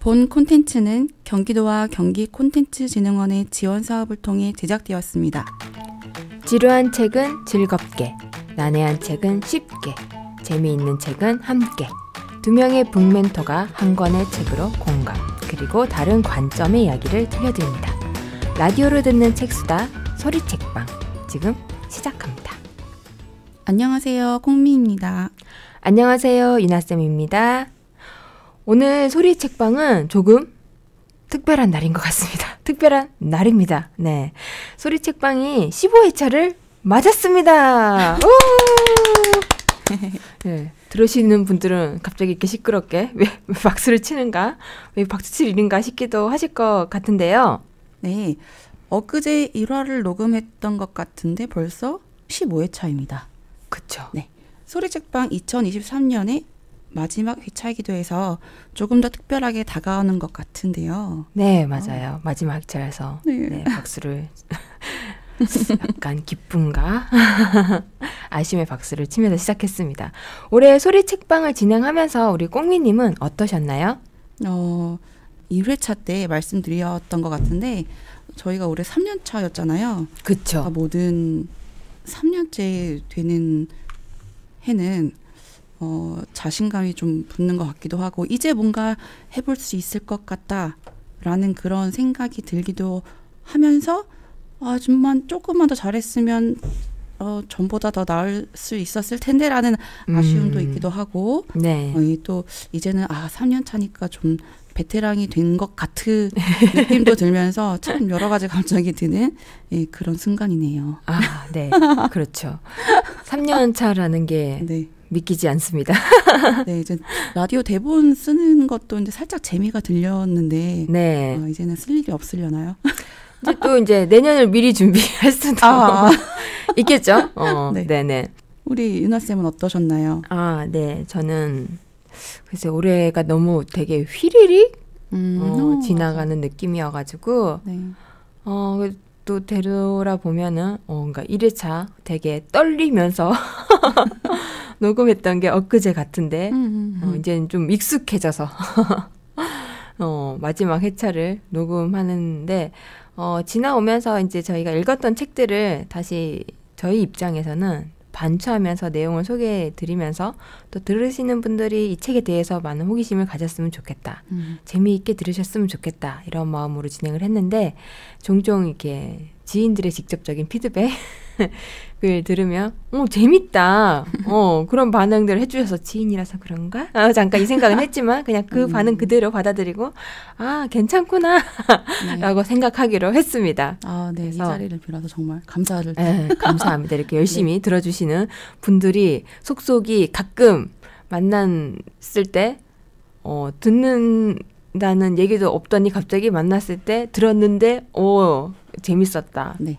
본 콘텐츠는 경기도와 경기콘텐츠진흥원의 지원 사업을 통해 제작되었습니다. 지루한 책은 즐겁게, 난해한 책은 쉽게, 재미있는 책은 함께. 두 명의 북멘토가 한 권의 책으로 공감, 그리고 다른 관점의 이야기를 들려드립니다. 라디오로 듣는 책수다 소리책방, 지금 시작합니다. 안녕하세요, 콩미입니다. 안녕하세요, 유나쌤입니다. 오늘 소리책방은 조금 특별한 날인 것 같습니다. 특별한 날입니다. 네, 소리책방이 15회차를 맞았습니다. 네, 들으시는 분들은 갑자기 이렇게 시끄럽게 왜 박수를 치는가, 왜 박수 칠 일인가 싶기도 하실 것 같은데요. 네, 엊그제 1화를 녹음했던 것 같은데 벌써 15회차입니다. 그쵸. 네, 소리책방 2023년의 마지막 회차이기도 해서 조금 더 특별하게 다가오는 것 같은데요. 네, 맞아요. 마지막 회차라서 네, 박수를 약간 기쁨과 아쉬움의 박수를 치면서 시작했습니다. 올해 소리책방을 진행하면서 우리 꽁미님은 어떠셨나요? 1회차 때 말씀드렸던 것 같은데 저희가 올해 3년 차였잖아요. 그쵸. 모든 3년째 되는 해는 자신감이 좀 붙는 것 같기도 하고 이제 뭔가 해볼 수 있을 것 같다라는 그런 생각이 들기도 하면서 조금만 더 잘했으면 전보다 더 나을 수 있었을 텐데라는 아쉬움도 있기도 하고 네. 또 이제는 3년 차니까 좀 베테랑이 된 것 같은 느낌도 들면서 참 여러 가지 감정이 드는 그런 순간이네요. 네. 그렇죠. 3년 차라는 게 네. 믿기지 않습니다. 네, 이제 라디오 대본 쓰는 것도 이제 살짝 재미가 들렸는데 네. 이제는 쓸 일이 없으려나요? 이제 내년을 미리 준비할 수도 있겠죠. 네. 네네. 우리 유나 쌤은 어떠셨나요? 네, 저는 글쎄 올해가 너무 되게 휘리릭 지나가는 느낌이어가지고 네. 또 되돌아보면은 그러니까 1회차 되게 떨리면서 녹음했던 게 엊그제 같은데 이제는 좀 익숙해져서 마지막 회차를 녹음하는데 지나오면서 이제 저희가 읽었던 책들을 다시 저희 입장에서는 반추하면서 내용을 소개해드리면서 또 들으시는 분들이 이 책에 대해서 많은 호기심을 가졌으면 좋겠다. 재미있게 들으셨으면 좋겠다. 이런 마음으로 진행을 했는데 종종 이렇게 지인들의 직접적인 피드백을 들으면 재밌다. 그런 반응들을 해주셔서 지인이라서 그런가? 잠깐 이 생각은 했지만 그냥 그 반응 그대로 받아들이고 괜찮구나 라고 생각하기로 했습니다. 네. 이 자리를 빌어서 정말 감사를 감사합니다. 이렇게 열심히 들어주시는 분들이 속속이 가끔 만났을 때 듣는다는 얘기도 없더니 갑자기 만났을 때 들었는데 재밌었다. 네.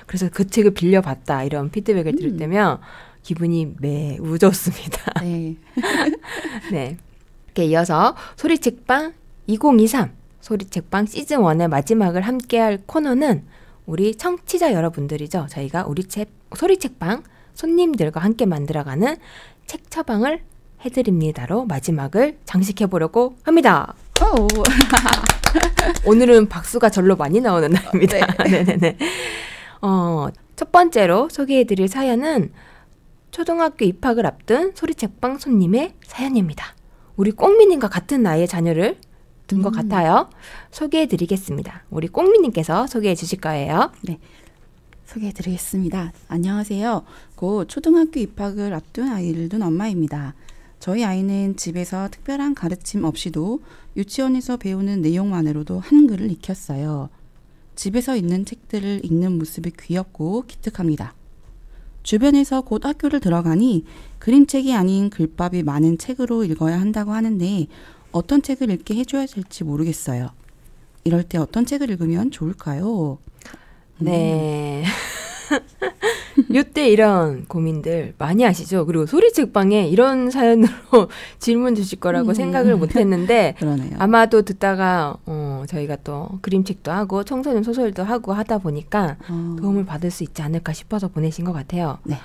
그래서 그 책을 빌려봤다. 이런 피드백을 들을 때면 기분이 매우 좋습니다. 네. 네. 이렇게 이어서 소리책방 2023 소리책방 시즌1의 마지막을 함께할 코너는 우리 청취자 여러분들이죠. 저희가 우리 소리책방 손님들과 함께 만들어가는 책 처방을 해드립니다로 마지막을 장식해보려고 합니다. 오늘은 박수가 절로 많이 나오는 날입니다. 네. 네네네. 첫 번째로 소개해드릴 사연은 초등학교 입학을 앞둔 소리책방 손님의 사연입니다. 우리 꽁미님과 같은 나이의 자녀를 둔 것 같아요. 소개해드리겠습니다. 우리 꽁미님께서 소개해 주실 거예요. 네. 소개해드리겠습니다. 안녕하세요. 곧 초등학교 입학을 앞둔 아이를 둔 엄마입니다. 저희 아이는 집에서 특별한 가르침 없이도 유치원에서 배우는 내용만으로도 한글을 익혔어요. 집에서 있는 책들을 읽는 모습이 귀엽고 기특합니다. 주변에서 곧 학교를 들어가니 그림책이 아닌 글밥이 많은 책으로 읽어야 한다고 하는데 어떤 책을 읽게 해줘야 될지 모르겠어요. 이럴 때 어떤 책을 읽으면 좋을까요? 네. 요때 이런 고민들 많이 하시죠. 그리고 소리책방에 이런 사연으로 질문 주실 거라고 생각을 못했는데 그러네요. 아마도 듣다가 저희가 또 그림책도 하고 청소년 소설도 하고 하다 보니까 도움을 받을 수 있지 않을까 싶어서 보내신 것 같아요. 네.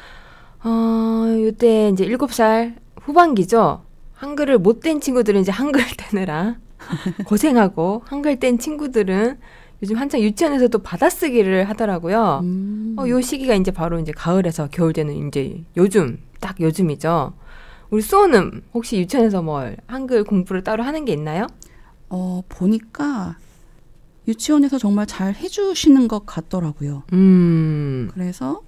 요때 이제 7살 후반기죠. 한글을 못된 친구들은 이제 한글 떼느라 고생하고 한글 뗀 친구들은 요즘 한창 유치원에서도 받아쓰기를 하더라고요. 요 시기가 이제 바로 이제 가을에서 겨울 되는 이제 요즘 딱 요즘이죠. 우리 수호는 혹시 유치원에서 뭐 한글 공부를 따로 하는 게 있나요? 보니까 유치원에서 정말 잘 해주시는 것 같더라고요. 그래서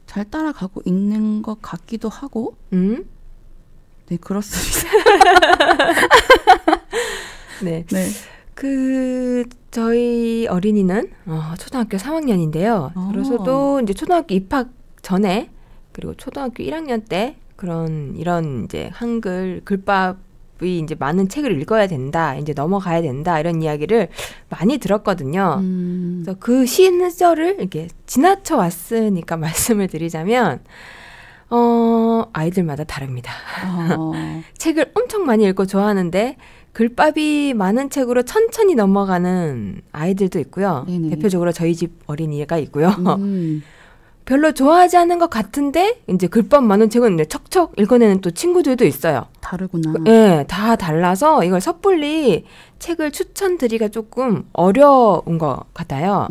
잘 따라가고 있는 것 같기도 하고. 네, 그렇습니다. 네. 네. 저희 어린이는 초등학교 3학년인데요. 그래서도 이제 초등학교 입학 전에 그리고 초등학교 1학년 때 이런 이제 한글 글밥이 이제 많은 책을 읽어야 된다, 이제 넘어가야 된다 이런 이야기를 많이 들었거든요. 그래서 그 시절을 이렇게 지나쳐 왔으니까 말씀을 드리자면 아이들마다 다릅니다. 책을 엄청 많이 읽고 좋아하는데 글밥이 많은 책으로 천천히 넘어가는 아이들도 있고요. 네네. 대표적으로 저희 집 어린이가 있고요. 별로 좋아하지 않는 것 같은데 이제 글밥 많은 책은 이제 척척 읽어내는 또 친구들도 있어요. 다르구나. 네, 다 달라서 이걸 섣불리 책을 추천드리기가 조금 어려운 것 같아요.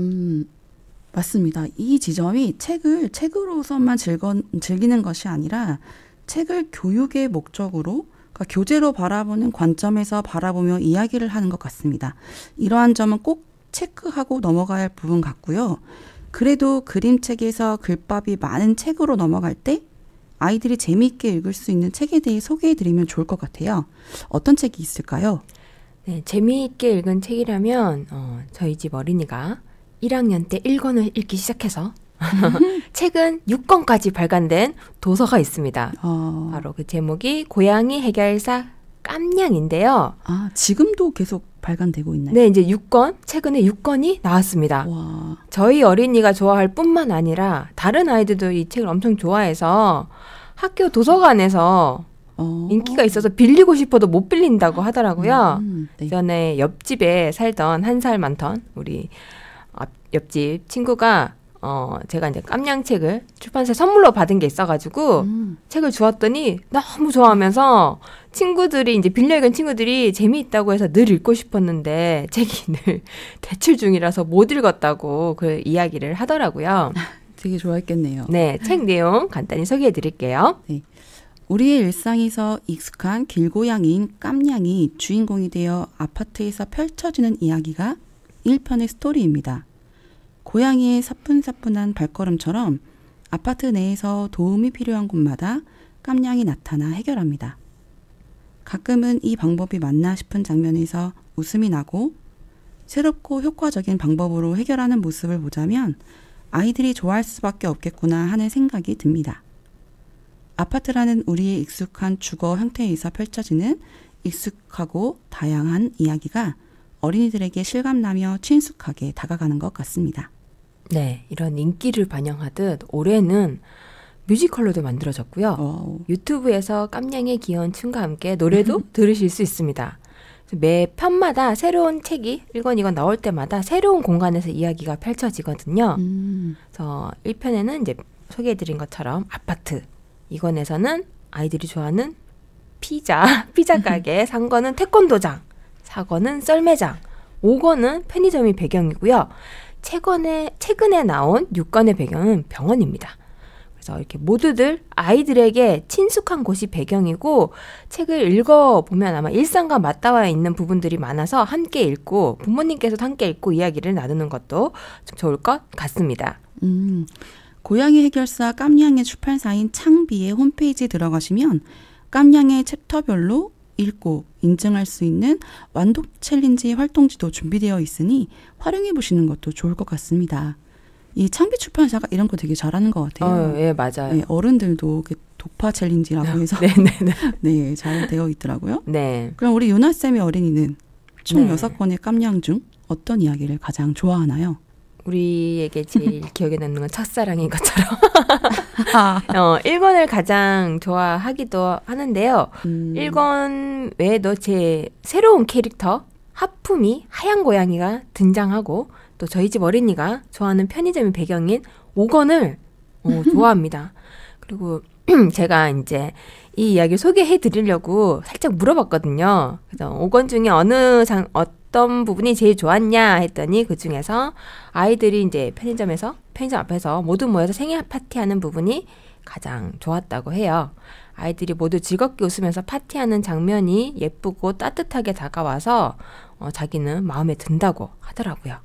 맞습니다. 이 지점이 책을 책으로서만 즐기는 것이 아니라 책을 교육의 목적으로, 그러니까 교재로 바라보는 관점에서 바라보며 이야기를 하는 것 같습니다. 이러한 점은 꼭 체크하고 넘어가야 할 부분 같고요. 그래도 그림책에서 글밥이 많은 책으로 넘어갈 때 아이들이 재미있게 읽을 수 있는 책에 대해 소개해드리면 좋을 것 같아요. 어떤 책이 있을까요? 네, 재미있게 읽은 책이라면 저희 집 어린이가 1학년 때 1권을 읽기 시작해서 책은 6권까지 발간된 도서가 있습니다. 바로 그 제목이 고양이 해결사 깜냥인데요. 지금도 계속 발간되고 있나요? 네, 이제 6권, 최근에 6권이 나왔습니다. 와. 저희 어린이가 좋아할 뿐만 아니라 다른 아이들도 이 책을 엄청 좋아해서 학교 도서관에서 인기가 있어서 빌리고 싶어도 못 빌린다고 하더라고요. 네. 전에 옆집에 살던 1살 많던 우리 옆집 친구가 제가 이제 깜냥책을 출판사에 선물로 받은 게 있어가지고 책을 주었더니 너무 좋아하면서 친구들이 이제 빌려 읽은 친구들이 재미있다고 해서 늘 읽고 싶었는데 책이 늘 대출 중이라서 못 읽었다고 그 이야기를 하더라고요. 되게 좋아했겠네요. 네, 책 내용 간단히 소개해 드릴게요. 네. 우리의 일상에서 익숙한 길고양이인 깜냥이 주인공이 되어 아파트에서 펼쳐지는 이야기가 1편의 스토리입니다. 고양이의 사뿐사뿐한 발걸음처럼 아파트 내에서 도움이 필요한 곳마다 깜냥이 나타나 해결합니다. 가끔은 이 방법이 맞나 싶은 장면에서 웃음이 나고 새롭고 효과적인 방법으로 해결하는 모습을 보자면 아이들이 좋아할 수밖에 없겠구나 하는 생각이 듭니다. 아파트라는 우리의 익숙한 주거 형태에서 펼쳐지는 익숙하고 다양한 이야기가 어린이들에게 실감나며 친숙하게 다가가는 것 같습니다. 네, 이런 인기를 반영하듯 올해는 뮤지컬로도 만들어졌고요. 유튜브에서 깜냥의 귀여운 춤과 함께 노래도 들으실 수 있습니다. 매 편마다 새로운 책이 1권, 2권 나올 때마다 새로운 공간에서 이야기가 펼쳐지거든요. 그래서 1편에는 이제 소개해드린 것처럼 아파트, 2권에서는 아이들이 좋아하는 피자 가게, 3권은 태권도장, 4권은 썰매장, 5권은 편의점이 배경이고요. 최근에 나온 6권의 배경은 병원입니다. 그래서 이렇게 모두들 아이들에게 친숙한 곳이 배경이고 책을 읽어보면 아마 일상과 맞닿아 있는 부분들이 많아서 함께 읽고 부모님께서도 함께 읽고 이야기를 나누는 것도 좀 좋을 것 같습니다. 고양이 해결사 깜냥의 출판사인 창비의 홈페이지에 들어가시면 깜냥의 챕터별로 읽고 인증할 수 있는 완독 챌린지 활동지도 준비되어 있으니 활용해 보시는 것도 좋을 것 같습니다. 이 창비 출판사가 이런 거 되게 잘하는 것 같아요. 예, 맞아요. 네, 어른들도 독파 챌린지라고 해서 네, 잘 되어 있더라고요. 네. 그럼 우리 유나쌤의 어린이는 총 네. 6권의 깜냥 중 어떤 이야기를 가장 좋아하나요? 우리에게 제일 기억에 남는 건 첫사랑인 것처럼 1권을 가장 좋아하기도 하는데요. 1권 외에도 제 새로운 캐릭터 하품이 하얀 고양이가 등장하고 또 저희 집 어린이가 좋아하는 편의점이 배경인 5권을 좋아합니다. 그리고 제가 이제 이 이야기를 소개해 드리려고 살짝 물어봤거든요. 그래서 5권 중에 어떤 부분이 제일 좋았냐 했더니 그 중에서 아이들이 이제 편의점 앞에서 모두 모여서 생일 파티하는 부분이 가장 좋았다고 해요. 아이들이 모두 즐겁게 웃으면서 파티하는 장면이 예쁘고 따뜻하게 다가와서 자기는 마음에 든다고 하더라고요.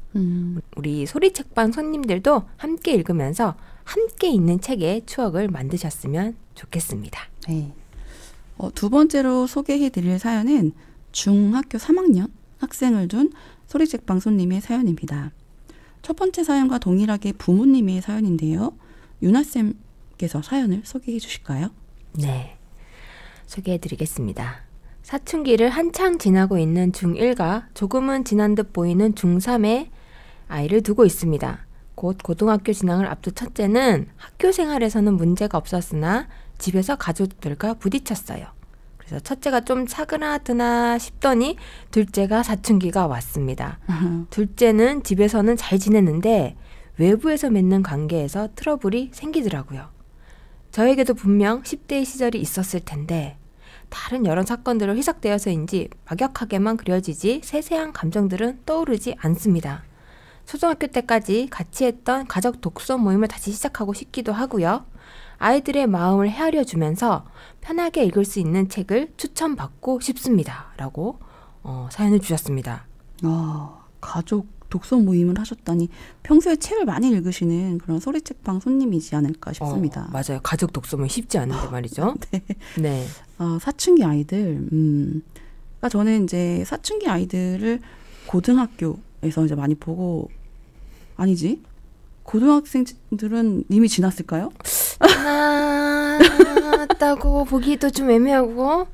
우리 소리책방 손님들도 함께 읽으면서 함께 있는 책의 추억을 만드셨으면 좋겠습니다. 네. 두 번째로 소개해드릴 사연은 중학교 3학년 학생을 둔 소리책방 손님의 사연입니다. 첫 번째 사연과 동일하게 부모님의 사연인데요. 유나쌤께서 사연을 소개해 주실까요? 네, 소개해드리겠습니다. 사춘기를 한창 지나고 있는 중1과 조금은 지난 듯 보이는 중3의 아이를 두고 있습니다. 곧 고등학교 진학을 앞둔 첫째는 학교 생활에서는 문제가 없었으나 집에서 가족들과 부딪혔어요. 그래서 첫째가 좀 사그라드나 싶더니 둘째가 사춘기가 왔습니다. 둘째는 집에서는 잘 지냈는데 외부에서 맺는 관계에서 트러블이 생기더라고요. 저에게도 분명 10대의 시절이 있었을 텐데 다른 여러 사건들로 희석되어서인지 막역하게만 그려지지 세세한 감정들은 떠오르지 않습니다. 초등학교 때까지 같이 했던 가족 독서 모임을 다시 시작하고 싶기도 하고요. 아이들의 마음을 헤아려주면서 편하게 읽을 수 있는 책을 추천받고 싶습니다. 라고 사연을 주셨습니다. 가족 독서 모임을 하셨다니 평소에 책을 많이 읽으시는 그런 소리책방 손님이지 않을까 싶습니다. 맞아요. 가족 독서 모임 쉽지 않은데 말이죠. 네. 네. 사춘기 아이들. 그러니까 저는 이제 사춘기 아이들을 고등학교에서 이제 많이 보고 아니지? 고등학생들은 이미 지났을까요? 지났다고 보기도 좀 애매하고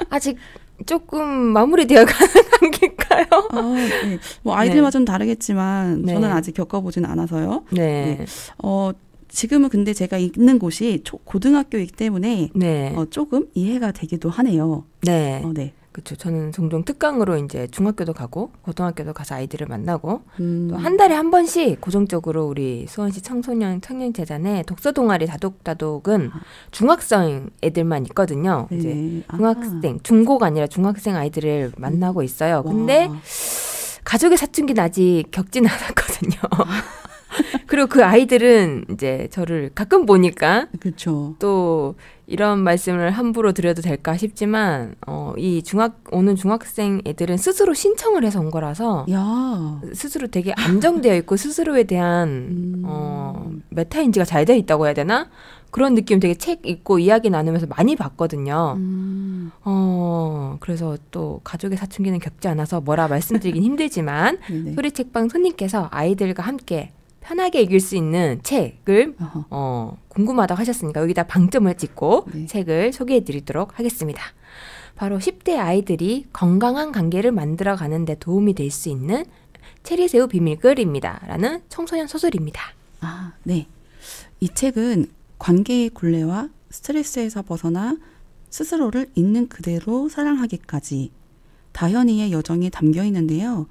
아직 조금 마무리되어 가는 단계일까요? 네. 뭐 아이들마다 좀 다르겠지만 네. 저는 아직 겪어보진 않아서요. 네. 네. 지금은 근데 제가 있는 곳이 고등학교이기 때문에 네. 조금 이해가 되기도 하네요. 네. 네. 그렇죠. 저는 종종 특강으로 이제 중학교도 가고 고등학교도 가서 아이들을 만나고 또 한 달에 한 번씩 고정적으로 우리 수원시 청소년 청년재단의 독서 동아리 다독다독은 중학생 애들만 있거든요. 네. 이제 중학생, 중고가 아니라 중학생 아이들을 만나고 있어요. 근데 가족의 사춘기는 아직 겪진 않았거든요. 그리고 그 아이들은 이제 저를 가끔 보니까 그렇죠. 또 이런 말씀을 함부로 드려도 될까 싶지만 오는 중학생 애들은 스스로 신청을 해서 온 거라서 스스로 되게 안정되어 있고 스스로에 대한 메타인지가 잘 되어 있다고 해야 되나? 그런 느낌 되게 책 읽고 이야기 나누면서 많이 봤거든요. 그래서 또 가족의 사춘기는 겪지 않아서 뭐라 말씀드리긴 힘들지만 소리책방 손님께서 아이들과 함께 편하게 읽을 수 있는 책을 궁금하다고 하셨으니까 여기다 방점을 찍고 책을 소개해 드리도록 하겠습니다. 바로 10대 아이들이 건강한 관계를 만들어가는 데 도움이 될 수 있는 체리새우 비밀글입니다. 라는 청소년 소설입니다. 네. 이 책은 관계의 굴레와 스트레스에서 벗어나 스스로를 있는 그대로 사랑하기까지 다현이의 여정이 담겨 있는데요.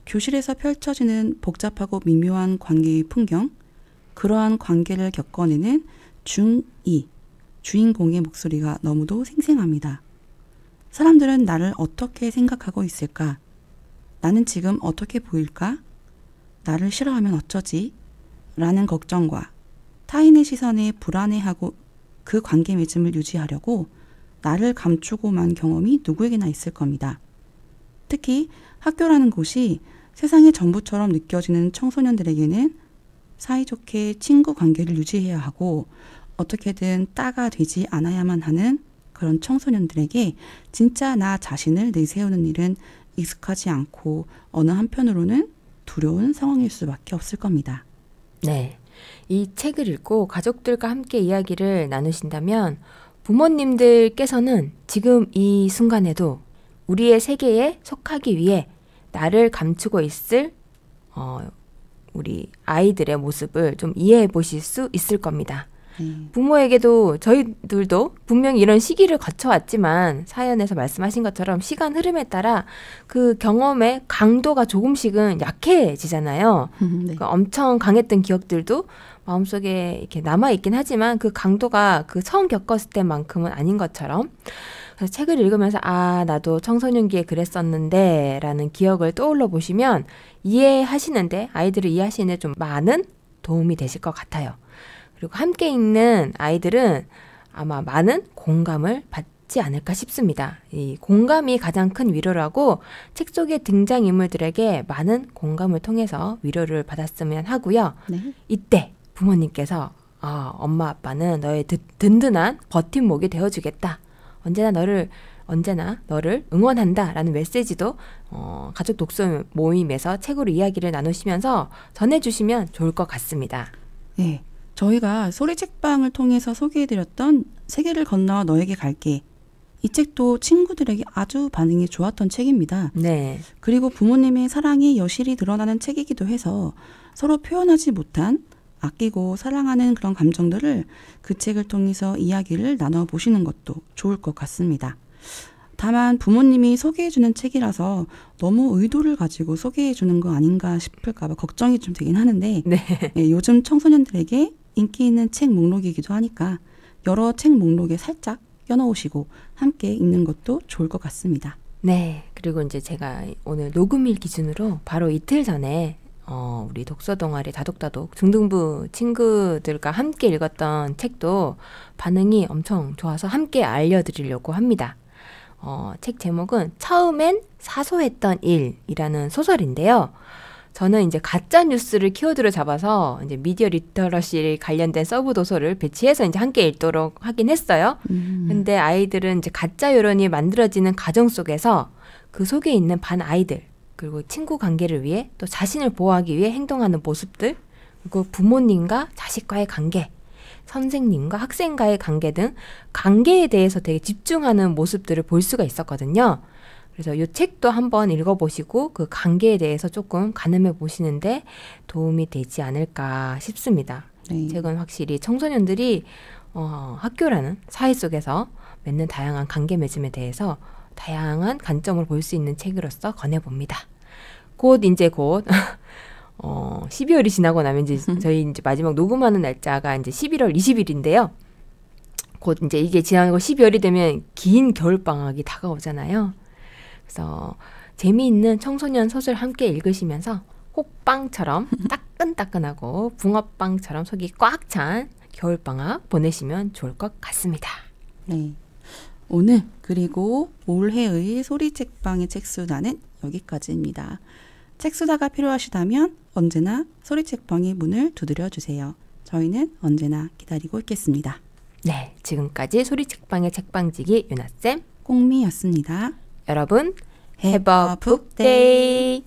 교실에서 펼쳐지는 복잡하고 미묘한 관계의 풍경, 그러한 관계를 겪어내는 중2 주인공의 목소리가 너무도 생생합니다. 사람들은 나를 어떻게 생각하고 있을까? 나는 지금 어떻게 보일까? 나를 싫어하면 어쩌지? 라는 걱정과 타인의 시선에 불안해하고 그 관계 맺음을 유지하려고 나를 감추고만 경험이 누구에게나 있을 겁니다. 특히 학교라는 곳이 세상의 전부처럼 느껴지는 청소년들에게는 사이좋게 친구 관계를 유지해야 하고 어떻게든 따가 되지 않아야만 하는 그런 청소년들에게 진짜 나 자신을 내세우는 일은 익숙하지 않고 어느 한편으로는 두려운 상황일 수밖에 없을 겁니다. 네. 이 책을 읽고 가족들과 함께 이야기를 나누신다면 부모님들께서는 지금 이 순간에도 우리의 세계에 속하기 위해 나를 감추고 있을 우리 아이들의 모습을 좀 이해해 보실 수 있을 겁니다. 부모에게도 저희들도 분명히 이런 시기를 거쳐왔지만 사연에서 말씀하신 것처럼 시간 흐름에 따라 그 경험의 강도가 조금씩은 약해지잖아요. 네. 그 엄청 강했던 기억들도 마음속에 이렇게 남아있긴 하지만 그 강도가 그 처음 겪었을 때만큼은 아닌 것처럼 그래서 책을 읽으면서 나도 청소년기에 그랬었는데 라는 기억을 떠올려 보시면 이해하시는데 아이들을 이해하시는데 좀 많은 도움이 되실 것 같아요. 그리고 함께 읽는 아이들은 아마 많은 공감을 받지 않을까 싶습니다. 이 공감이 가장 큰 위로라고 책 속의 등장인물들에게 많은 공감을 통해서 위로를 받았으면 하고요. 네. 이때 부모님께서 엄마 아빠는 너의 든든한 버팀목이 되어주겠다. 언제나 너를 응원한다 라는 메시지도 가족 독서 모임에서 책으로 이야기를 나누시면서 전해주시면 좋을 것 같습니다. 네. 저희가 소리책방을 통해서 소개해드렸던 세계를 건너 너에게 갈게. 이 책도 친구들에게 아주 반응이 좋았던 책입니다. 네. 그리고 부모님의 사랑이 여실히 드러나는 책이기도 해서 서로 표현하지 못한 아끼고 사랑하는 그런 감정들을 그 책을 통해서 이야기를 나눠보시는 것도 좋을 것 같습니다. 다만 부모님이 소개해주는 책이라서 너무 의도를 가지고 소개해주는 거 아닌가 싶을까 봐 걱정이 좀 되긴 하는데 네, 요즘 청소년들에게 인기 있는 책 목록이기도 하니까 여러 책 목록에 살짝 껴넣으시고 함께 읽는 것도 좋을 것 같습니다. 네. 그리고 이제 제가 오늘 녹음일 기준으로 바로 이틀 전에 우리 독서 동아리 다독다독 중등부 친구들과 함께 읽었던 책도 반응이 엄청 좋아서 함께 알려드리려고 합니다. 책 제목은 처음엔 사소했던 일이라는 소설인데요. 저는 이제 가짜 뉴스를 키워드로 잡아서 이제 미디어 리터러시 관련된 서브 도서를 배치해서 이제 함께 읽도록 하긴 했어요. 근데 아이들은 이제 가짜 여론이 만들어지는 과정 속에서 그 속에 있는 반 아이들 그리고 친구 관계를 위해 또 자신을 보호하기 위해 행동하는 모습들 그리고 부모님과 자식과의 관계 선생님과 학생과의 관계 등 관계에 대해서 되게 집중하는 모습들을 볼 수가 있었거든요. 그래서 이 책도 한번 읽어보시고 그 관계에 대해서 조금 가늠해 보시는데 도움이 되지 않을까 싶습니다. 네. 책은 확실히 청소년들이 학교라는 사회 속에서 맺는 다양한 관계 맺음에 대해서 다양한 관점을 볼 수 있는 책으로서 권해봅니다. 곧 12월이 지나고 나면 저희 이제 마지막 녹음하는 날짜가 이제 11월 20일인데요. 곧 이제 이게 지나고 12월이 되면 긴 겨울방학이 다가오잖아요. 그래서 재미있는 청소년 소설 함께 읽으시면서 호빵처럼 따끈따끈하고 붕어빵처럼 속이 꽉 찬 겨울방학 보내시면 좋을 것 같습니다. 네. 오늘 그리고 올해의 소리책방의 책수다는 여기까지입니다. 책수다가 필요하시다면 언제나 소리책방의 문을 두드려주세요. 저희는 언제나 기다리고 있겠습니다. 네, 지금까지 소리책방의 책방지기 유나쌤 꽁미였습니다. 여러분, Have a book day!